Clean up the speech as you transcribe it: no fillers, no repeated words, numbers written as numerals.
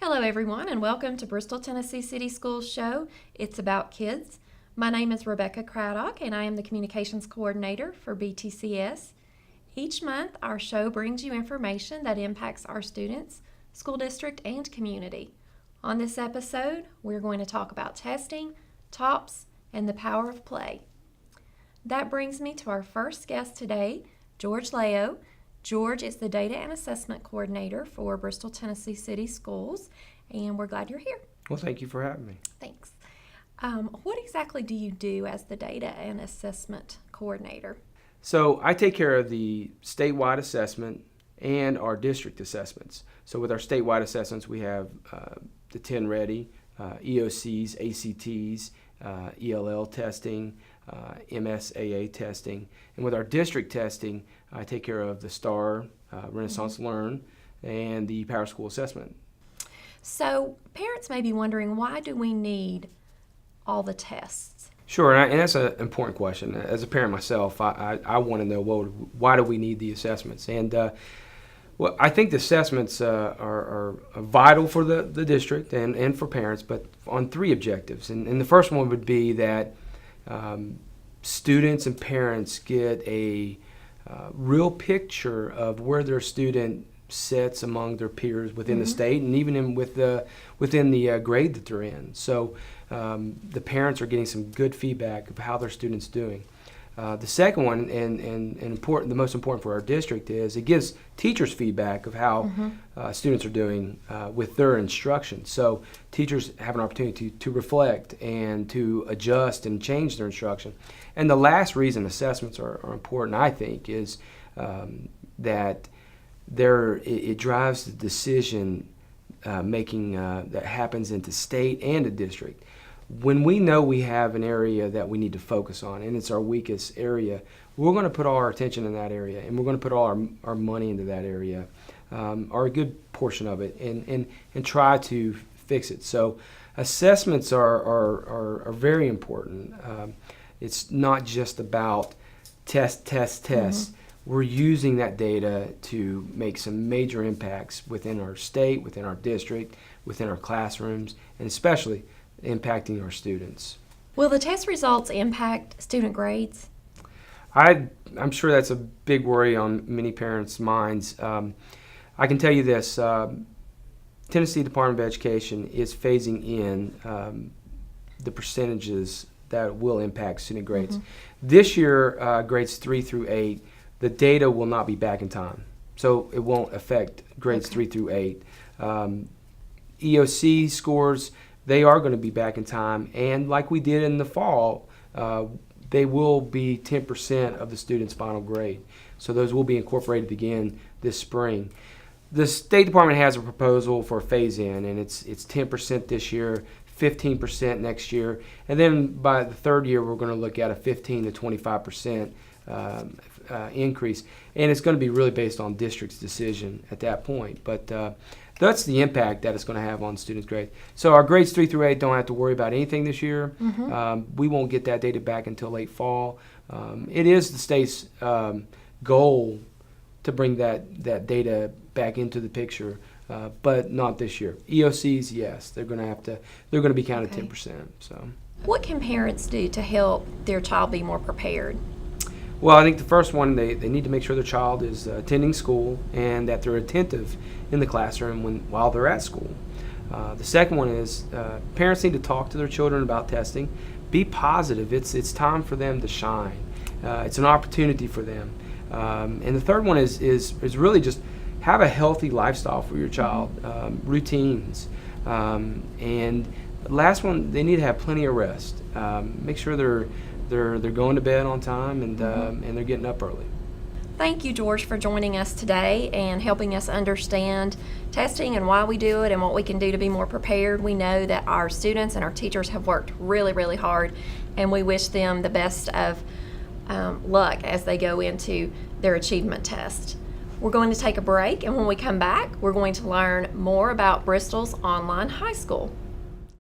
Hello everyone and welcome to Bristol, Tennessee City Schools show. It's about kids. My name is Rebecca Craddock and I am the Communications Coordinator for BTCS. Each month our show brings you information that impacts our students, school district, and community. On this episode, we're going to talk about testing, TOPS, and the power of play. That brings me to our first guest today, George Leo. George is the Data and Assessment Coordinator for Bristol, Tennessee City Schools, and we're glad you're here. Well, thank you for having me. Thanks. What exactly do you do as the Data and Assessment Coordinator? So I take care of the statewide assessment and our district assessments. So with our statewide assessments, we have the 10 ready, EOCs, ACTs, ELL testing, MSAA testing. And with our district testing, I take care of the STAR, Renaissance Learn, and the Power School Assessment. So parents may be wondering, why do we need all the tests? Sure, and that's an important question. As a parent myself, I want to know, well, why do we need the assessments? And well, I think the assessments are vital for the district and for parents, but on three objectives. And the first one would be that students and parents get a real picture of where their student sits among their peers within the state and even within the grade that they're in. So the parents are getting some good feedback of how their student's doing. The second one, and important, the most important for our district, is it gives teachers feedback of how students are doing with their instruction. So teachers have an opportunity to reflect and to adjust and change their instruction. And the last reason assessments are important, I think, is that it drives the decision making that happens into state and a district. When we know we have an area that we need to focus on, and it's our weakest area, we're going to put all our attention in that area, and we're going to put all our money into that area, or a good portion of it, and try to fix it. So assessments are very important. It's not just about test. We're using that data to make some major impacts within our state, within our district, within our classrooms, and especially impacting our students. Will the test results impact student grades? I'm sure that's a big worry on many parents' minds. I can tell you this, Tennessee Department of Education is phasing in the percentages that will impact student grades. This year, grades 3 through 8, the data will not be back in time, so it won't affect grades 3 through 8. EOC scores, they are going to be back in time, and like we did in the fall, they will be 10% of the student's final grade. So those will be incorporated again this spring. The State Department has a proposal for a phase-in, and it's 10% this year, 15% next year, and then by the third year we're going to look at a 15 to 25% increase, and it's going to be really based on district's decision at that point. But that's the impact that it's going to have on students' grades. So our grades 3 through 8 don't have to worry about anything this year. We won't get that data back until late fall. It is the state's goal to bring that data back into the picture, but not this year. EOCs, yes, they're going to be counted 10%. So, what can parents do to help their child be more prepared? Well, I think the first one, they need to make sure their child is attending school and that they're attentive in the classroom while they're at school. The second one is parents need to talk to their children about testing. Be positive. It's time for them to shine. It's an opportunity for them. And the third one is really just have a healthy lifestyle for your child, routines. And the last one, they need to have plenty of rest. Make sure they're going to bed on time and they're getting up early. Thank you, George, for joining us today and helping us understand testing and why we do it and what we can do to be more prepared. We know that our students and our teachers have worked really, really hard, and we wish them the best of luck as they go into their achievement test. We're going to take a break, and when we come back, we're going to learn more about Bristol's online high school.